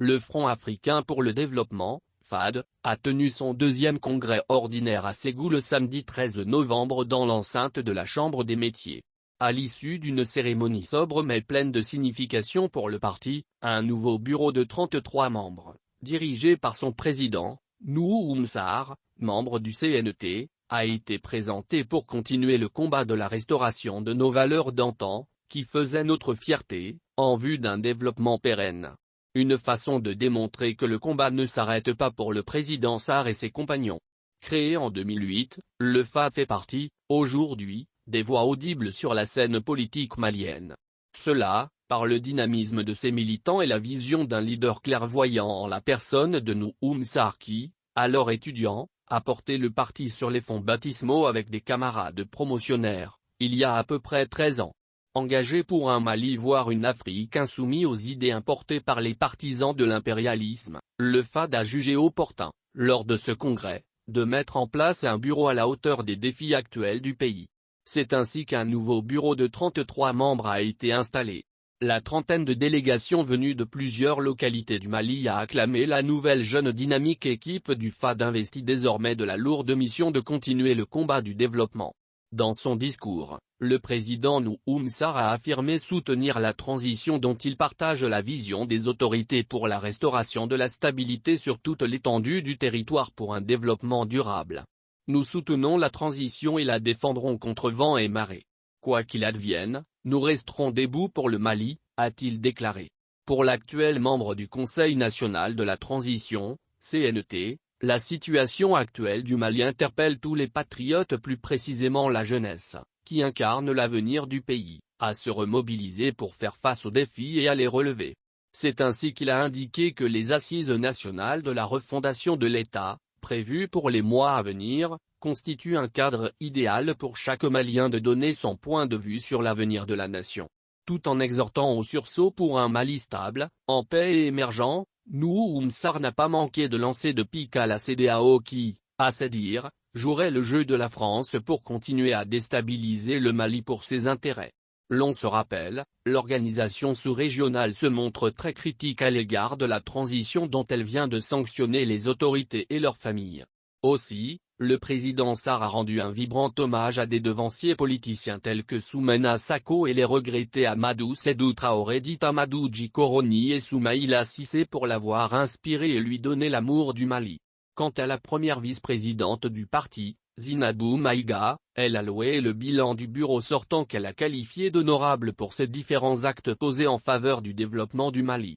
Le Front africain pour le développement, FAD, a tenu son deuxième congrès ordinaire à Ségou le samedi 13 novembre dans l'enceinte de la Chambre des métiers. À l'issue d'une cérémonie sobre mais pleine de signification pour le parti, un nouveau bureau de 33 membres, dirigé par son président, Nuhu Sarr, membre du CNT, a été présenté pour continuer le combat de la restauration de nos valeurs d'antan, qui faisaient notre fierté, en vue d'un développement pérenne. Une façon de démontrer que le combat ne s'arrête pas pour le président Sarr et ses compagnons. Créé en 2008, le FAD fait partie, aujourd'hui, des voix audibles sur la scène politique malienne. Cela, par le dynamisme de ses militants et la vision d'un leader clairvoyant en la personne de Nuhu Sarr qui, alors étudiant, a porté le parti sur les fonds baptismaux avec des camarades promotionnaires, il y a à peu près 13 ans. Engagé pour un Mali voire une Afrique insoumise aux idées importées par les partisans de l'impérialisme, le FAD a jugé opportun, lors de ce congrès, de mettre en place un bureau à la hauteur des défis actuels du pays. C'est ainsi qu'un nouveau bureau de 33 membres a été installé. La trentaine de délégations venues de plusieurs localités du Mali a acclamé la nouvelle jeune dynamique équipe du FAD investie désormais de la lourde mission de continuer le combat du développement. Dans son discours, le président Nuhu Sarr a affirmé soutenir la transition dont il partage la vision des autorités pour la restauration de la stabilité sur toute l'étendue du territoire pour un développement durable. Nous soutenons la transition et la défendrons contre vent et marée. Quoi qu'il advienne, nous resterons debout pour le Mali, a-t-il déclaré. Pour l'actuel membre du Conseil national de la transition, CNT, la situation actuelle du Mali interpelle tous les patriotes, plus précisément la jeunesse, qui incarne l'avenir du pays, à se remobiliser pour faire face aux défis et à les relever. C'est ainsi qu'il a indiqué que les assises nationales de la refondation de l'État, prévues pour les mois à venir, constituent un cadre idéal pour chaque Malien de donner son point de vue sur l'avenir de la nation. Tout en exhortant au sursaut pour un Mali stable, en paix et émergent, Nuhu Sarr n'a pas manqué de lancer de pique à la CEDEAO qui, à ses dires, jouerait le jeu de la France pour continuer à déstabiliser le Mali pour ses intérêts. L'on se rappelle, l'organisation sous-régionale se montre très critique à l'égard de la transition dont elle vient de sanctionner les autorités et leurs familles. Aussi, le président Sarr a rendu un vibrant hommage à des devanciers politiciens tels que Soumaïla Sako et les regrettés Amadou Sédou Traoré dit Amadou Djikoroni et Soumaïla Cissé pour l'avoir inspiré et lui donner l'amour du Mali. Quant à la première vice-présidente du parti, Zinabou Maïga, elle a loué le bilan du bureau sortant qu'elle a qualifié d'honorable pour ses différents actes posés en faveur du développement du Mali.